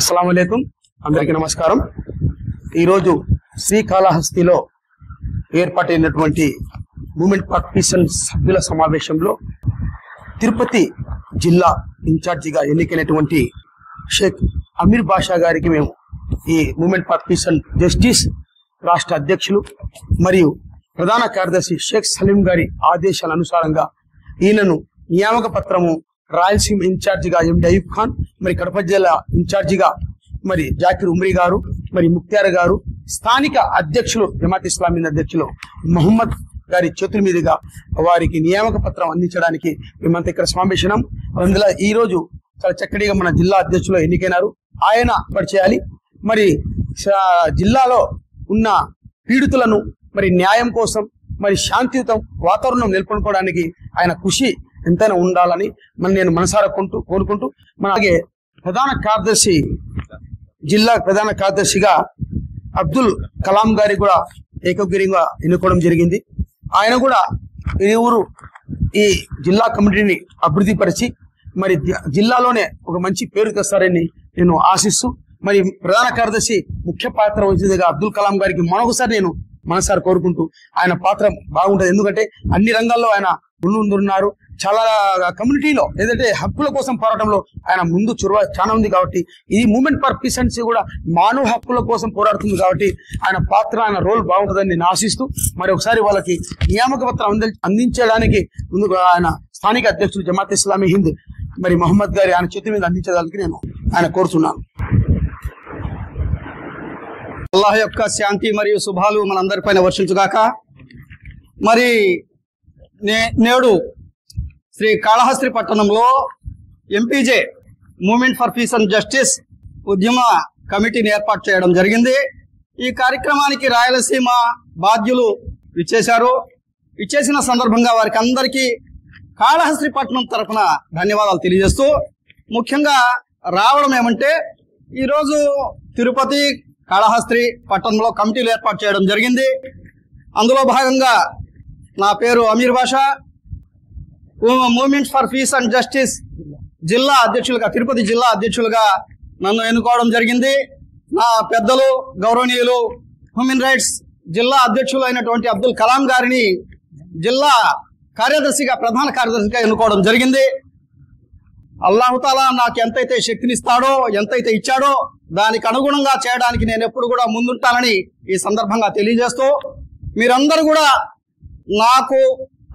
అస్సలాము అలైకుం అందరికీ నమస్కారం। ఈరోజు శ్రీకాళహస్తిలో ఏర్పాటైనటువంటి మూవ్మెంట్ ఫర్ పీస్ సభ్యుల సమావేశంలో తిరుపతి జిల్లా ఇన్ఛార్జిగా ఎన్నికైనటువంటి షేక్ అమీర్ బాషా గారికి మేము ఈ movement for peace and justice రాష్ట్ర అధ్యక్షులు మరియు ప్రధాన కార్యదర్శి షేక్ సలీం గారి ఆదేశాల అనుసారంగా ఈయనను నియామక పత్రము రాయలసీమ ఇన్ఛార్జిగా ఎండి అయూబ్ ఖాన్, మరి కడప జిల్లా ఇన్ఛార్జిగా మరి జాకిర్ ఉమ్రీ గారు, మరి ముక్తార్ గారు, స్థానిక అధ్యక్షులు జమాత్ ఇస్లామీ అధ్యక్షులు మహమ్మద్ గారి చేతుల మీదుగా వారికి నియామక పత్రం అందించడానికి మేమంతా ఇక్కడ సమావేశం। అందులో ఈ రోజు చాలా చక్కటిగా మన జిల్లా అధ్యక్షులు ఎన్నికైనారు, ఆయన పరిచయాలి। మరి జిల్లాలో ఉన్న పీడితులను మరి న్యాయం కోసం మరి శాంతియుత వాతావరణం నెలకొల్పడానికి ఆయన కృషి ఎంతైనా ఉండాలని నేను మనసారా కోరుకుంటూ అలాగే ప్రధాన కార్యదర్శి జిల్లా ప్రధాన కార్యదర్శిగా అబ్దుల్ కలాం గారి కూడా ఏకగ్రీవంగా ఎన్నుకోవడం జరిగింది। ఆయన కూడా ఈ జిల్లా కమిటీని అభివృద్ధి పరిచి మరి జిల్లాలోనే ఒక మంచి పేరు తెస్తారని నేను ఆశిస్తూ మరి ప్రధాన కార్యదర్శి ముఖ్య పాత్ర వహించేదిగా అబ్దుల్ కలాం గారికి మరొకసారి నేను మనసారి కోరుకుంటూ ఆయన పాత్ర బాగుంటుంది। ఎందుకంటే అన్ని రంగాల్లో ఆయన ముందున్నారు, చాలా కమ్యూనిటీలో ఏదైతే హక్కుల కోసం పోరాటంలో ఆయన ముందు చొరవ చాలా ఉంది కాబట్టి ఈ మూవ్మెంట్ ఫర్ పీస్ అండ్ కూడా మానవ హక్కుల కోసం పోరాడుతుంది కాబట్టి ఆయన పాత్ర ఆయన రోల్ బాగుంటుందని నేను ఆశిస్తూ మరి ఒకసారి వాళ్ళకి నియామక పత్రం అందించడానికి ముందుకు ఆయన స్థానిక అధ్యక్షులు జమాత్ ఇస్లామీ హింద్ మరి మహమ్మద్ గారి ఆయన చేతి మీద అందించడానికి నేను ఆయన కోరుతున్నాను। అల్లాహ్ యొక్క శాంతి మరియు శుభాలు మనందరిపైన వర్షించుగాక। మరి నేడు శ్రీ కాళహస్తి పట్టణంలో MPJ movement for peace and justice ఉద్యమ కమిటీని ఏర్పాటు చేయడం జరిగింది। ఈ కార్యక్రమానికి రాయలసీమ బాధ్యులు విచ్చేసిన సందర్భంగా వారికి అందరికీ కాళహస్తి పట్టణం తరఫున ధన్యవాదాలు తెలియజేస్తూ, ముఖ్యంగా రావడం ఏమంటే ఈరోజు తిరుపతి కాళహస్తి పట్టణంలో కమిటీలు ఏర్పాటు చేయడం జరిగింది। అందులో భాగంగా నా పేరు Amir Basha, movement for peace and justice జిల్లా అధ్యక్షులుగా తిరుపతి జిల్లా అధ్యక్షులుగా నన్ను ఎన్నుకోవడం జరిగింది। నా పెద్దలు గౌరవనీయులు హ్యూమన్ రైట్స్ జిల్లా అధ్యక్షులు అయినటువంటి అబ్దుల్ కలాం గారిని జిల్లా కార్యదర్శిగా ప్రధాన కార్యదర్శిగా ఎన్నుకోవడం జరిగింది। అల్లాహుతాలా నాకు ఎంతైతే శక్తినిస్తాడో ఎంతైతే ఇచ్చాడో దానికి అనుగుణంగా చేయడానికి నేను ఎప్పుడు కూడా ముందుంటానని ఈ సందర్భంగా తెలియజేస్తూ, మీరందరూ కూడా నాకు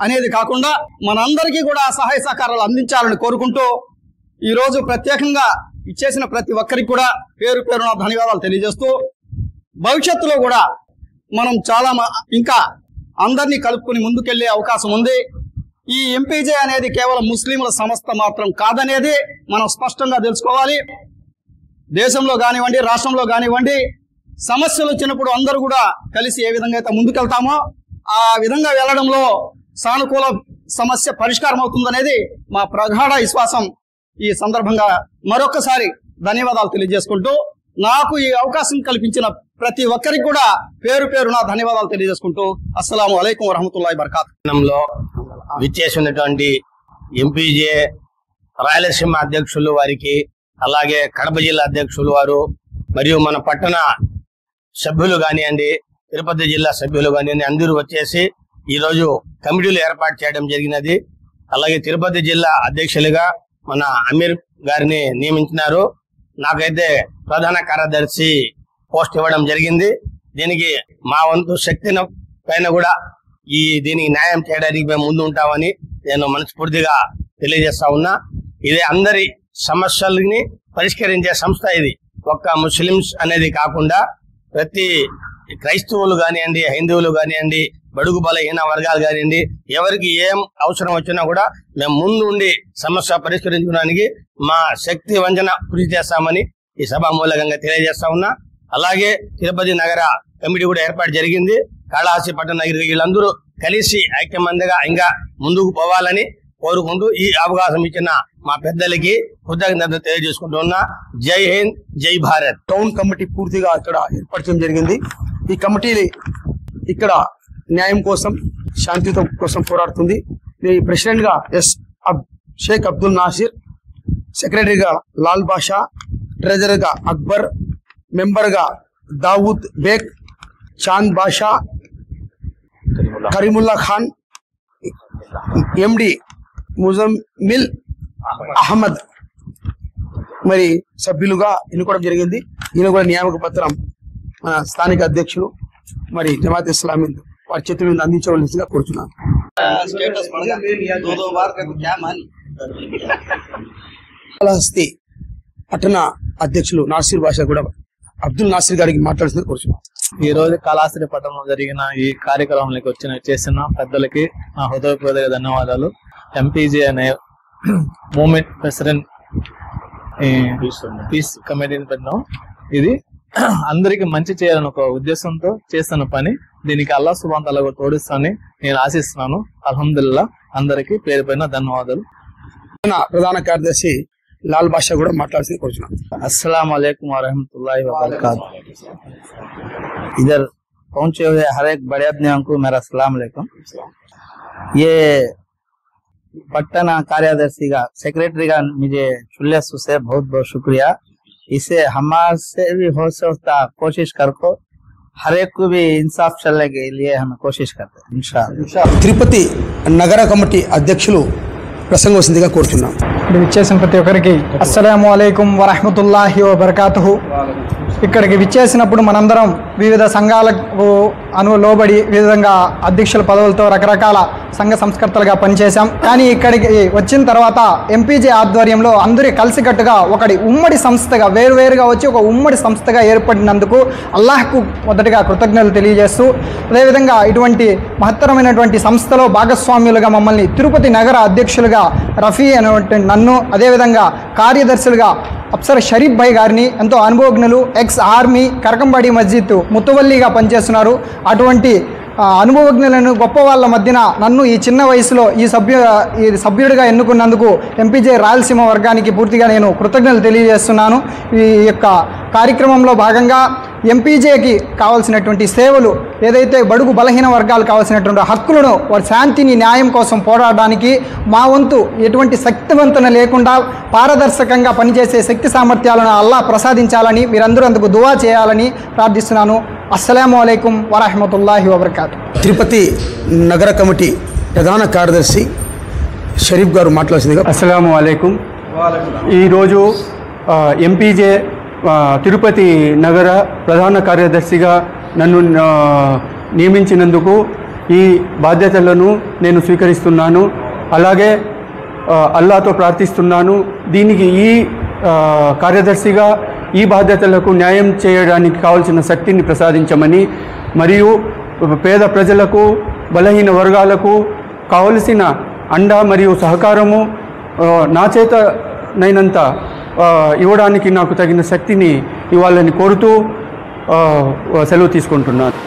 అనేది కాకుండా మనందరికీ కూడా సహాయ సహకారాలు అందించాలని కోరుకుంటూ ఈరోజు ప్రత్యేకంగా ఇచ్చేసిన ప్రతి ఒక్కరికి కూడా పేరు పేరున ధన్యవాదాలు తెలియజేస్తూ, భవిష్యత్తులో కూడా మనం చాలా ఇంకా అందరినీ కలుపుకుని ముందుకెళ్లే అవకాశం ఉంది। ఈ ఎంపీజే అనేది కేవలం ముస్లింల సంస్థ మాత్రం కాదనేది మనం స్పష్టంగా తెలుసుకోవాలి। దేశంలో కానివ్వండి, రాష్ట్రంలో కానివ్వండి, సమస్యలు వచ్చినప్పుడు అందరూ కూడా కలిసి ఏ విధంగా అయితే ముందుకెళ్తామో ఆ విధంగా వెళ్లడంలో సానుకూల సమస్య పరిష్కారం అవుతుందనేది మా ప్రగాఢ విశ్వాసం। ఈ సందర్భంగా మరొకసారి ధన్యవాదాలు తెలియజేసుకుంటూ, నాకు ఈ అవకాశం కల్పించిన ప్రతి ఒక్కరికి కూడా పేరు పేరున ధన్యవాదాలు తెలియజేసుకుంటూ అస్సలాము అలైకుం వరహమతుల్లాహి వబరకాతుహు। విచ్చేసినటువంటి ఎంపీజే రాయలసీమ అధ్యక్షులు వారికి, అలాగే కడప జిల్లా అధ్యక్షులు వారు, మరియు మన పట్టణ సభ్యులు కానివ్వండి, తిరుపతి జిల్లా సభ్యులు కానివ్వండి, అందరూ వచ్చేసి ఈరోజు కమిటీలు ఏర్పాటు చేయడం జరిగినది। అలాగే తిరుపతి జిల్లా అధ్యక్షులుగా మన అమీర్ గారిని నియమించినారు, నాకైతే ప్రధాన కార్యదర్శి పోస్ట్ ఇవ్వడం జరిగింది। దీనికి మా వంతు శక్తిని పైన కూడా దీనికి న్యాయం చేయడానికి మేము ముందు ఉంటామని నేను మనస్ఫూర్తిగా తెలియజేస్తా ఉన్నా। ఇది అందరి సమస్యల్ని పరిష్కరించే సంస్థ ఇది, ఒక్క ముస్లిమ్స్ అనేది కాకుండా ప్రతి క్రైస్తవులు కానివ్వండి, హైందవులు కానివ్వండి, బడుగు బలహీన వర్గాలు కానివ్వండి, ఎవరికి ఏం అవసరం వచ్చినా కూడా మేము ముందు ఉండి సమస్య పరిష్కరించడానికి మా శక్తి వంచన కృషి చేస్తామని ఈ సభ మూలకంగా తెలియజేస్తా ఉన్నా। అలాగే తిరుపతి నగర కమిటీ కూడా ఏర్పాటు జరిగింది। కాళహస్తి పట్టణ నగర వీళ్ళందరూ కలిసి ఐక్యమందిగా ఇంకా ముందుకు పోవాలని కోరుకుంటూ ఈ అవకాశం ఇచ్చిన మా పెద్దలకి కృతజ్ఞతలు తెలియజేసుకుంటున్నా। జై హింద్, జై భారత్। టౌన్ కమిటీ పూర్తిగా ఇక్కడ ఏర్పరచడం జరిగింది। ఈ కమిటీ ఇక్కడ న్యాయం కోసం శాంతియుతం కోసం పోరాడుతుంది। ప్రెసిడెంట్ గా షేక్ అబ్దుల్ నాసిర్, సెక్రటరీగా లాల్ బాషా, ట్రెజరర్ గా అక్బర్, మెంబర్ గా దావూద్ బేగ్, చాంద్ బాషా, కరీముల్లా ఖాన్, ఎండి ముజమ్మిల్ అహ్మద్ మరి సభ్యులుగా ఎన్నుకోవడం జరిగింది. ఈయన కూడా నియామక పత్రం మన స్థానిక అధ్యక్షులు మరి జమాత్ ఇస్లామీ వారి చేతుల మీద అందించవలసిందిగా కోరుతున్నాను. కాళహస్తి పట్టణ అధ్యక్షులు నాసిర్ బాషా కూడా అబ్దుల్ నాసిర్ గారికి మాట్లాడుతుంది కోరుతున్నాను. ఈ రోజు కాళహస్తి పట్టణంలో జరిగిన ఈ కార్యక్రమంలోకి చేసిన పెద్దలకి నా హృదయపూర్వక ధన్యవాదాలు. ఎంపీజే అనే మూమెంట్ ప్రెసిడెంట్ పీస్ కమిటీని పెట్టినాం. ఇది అందరికి మంచి చేయాలని ఒక ఉద్దేశంతో చేస్తున్న పని. దీనికి అల్లాహ్ సుబ్హానహు వ తఆలా తోడిస్తానని నేను ఆశిస్తున్నాను. అల్హమ్దులిల్లాహ్. అందరికి పేరు పైన ధన్యవాదాలు. ప్రధాన కార్యదర్శి లాల్ బాషా కూడా మాట్లాడుతుంది కోరుతున్నాను. अस्सलाम वालेकुम वरहमतुल्लाहि वबरकातुहू। इधर पहुंचे हुए हर एक बड़े आदमियों को मेरा सलाम अलैकुम। ये पट्टन कार्यदर्शी का सेक्रेटरी का मुझे चुल्लेसु से बहुत बहुत शुक्रिया। इसे हमारे भी हो सकता कोशिश करको हर एक को भी इंसाफ चलने के लिए हम कोशिश करते हैं इंशाअल्लाह। తిరుపతి నగర కమిటీ అధ్యక్షులు ప్రసంగవలసిందిగా కోరుతున్నాం. విచ్చేసిన ప్రతి ఒక్కరికి అస్సలాము అలైకుం వరహ్మతుల్లాహి వబరకాతుహు. ఇక్కడికి విచ్చేసినప్పుడు మనందరం వివిధ సంఘాలకు లోబడి విధంగా అధ్యక్షుల పదవులతో రకరకాల సంఘ సంస్కర్తలుగా పనిచేశాం. కానీ ఇక్కడికి వచ్చిన తర్వాత ఎంపీజే ఆధ్వర్యంలో అందరూ కలిసికట్టుగా ఒకటి ఉమ్మడి సంస్థగా వేరువేరుగా వచ్చి ఒక ఉమ్మడి సంస్థగా ఏర్పడినందుకు అల్లాహ్కు మొదటిగా కృతజ్ఞతలు తెలియజేస్తూ, అదేవిధంగా ఇటువంటి మహత్తరమైనటువంటి సంస్థలో భాగస్వామ్యులుగా మమ్మల్ని తిరుపతి నగర అధ్యక్షులుగా రఫీ అనేటువంటి నన్ను, అదేవిధంగా కార్యదర్శులుగా అప్సర్ షరీఫ్ భాయ్ గారిని, ఎంతో అనుభవజ్ఞులు, ఎక్స్ ఆర్మీ, కరకంబాడి మస్జిద్ ముత్తవల్లిగా పనిచేస్తున్నారు. అటువంటి అనుభవజ్ఞులను గొప్ప వాళ్ళ మధ్యన నన్ను ఈ చిన్న వయసులో ఈ సభ్యుడిగా ఎన్నుకున్నందుకు ఎంపీజే రాయలసీమ వర్గానికి పూర్తిగా నేను కృతజ్ఞతలు తెలియజేస్తున్నాను. ఈ యొక్క కార్యక్రమంలో భాగంగా ఎంపీజేకి కావాల్సినటువంటి సేవలు ఏదైతే బడుగు బలహీన వర్గాలు కావాల్సినటువంటి హక్కులను వారి శాంతిని న్యాయం కోసం పోరాడడానికి మా వంతు ఎటువంటి శక్తివంతన లేకుండా పారదర్శకంగా పనిచేసే శక్తి సామర్థ్యాలను అల్లాహ్ ప్రసాదించాలని మీరందరూ అందుకు దువా చేయాలని ప్రార్థిస్తున్నాను. అస్సలాము అలైకుం వరహ్మతుల్లాహి వబరకాతు. తిరుపతి నగర కమిటీ ప్రధాన కార్యదర్శి షరీఫ్ గారు మాట్లాడుతుందిగా. అస్సలాము అలైకుం. ఈరోజు ఎంపీజే తిరుపతి నగర ప్రధాన కార్యదర్శిగా నన్ను నియమించినందుకు ఈ బాధ్యతలను నేను స్వీకరిస్తున్నాను. అలాగే అల్లాహ్తో ప్రార్థిస్తున్నాను దీనికి ఈ కార్యదర్శిగా ఈ బాధ్యతలకు న్యాయం చేయడానికి కావాల్సిన శక్తిని ప్రసాదించమని, మరియు పేద ప్రజలకు బలహీన వర్గాలకు కావలసిన అండ మరియు సహకారము నా చేతనైనంత ఇవ్వడానికి నాకు తగిన శక్తిని ఇవ్వాలని కోరుతూ సెలవు తీసుకుంటున్నాను.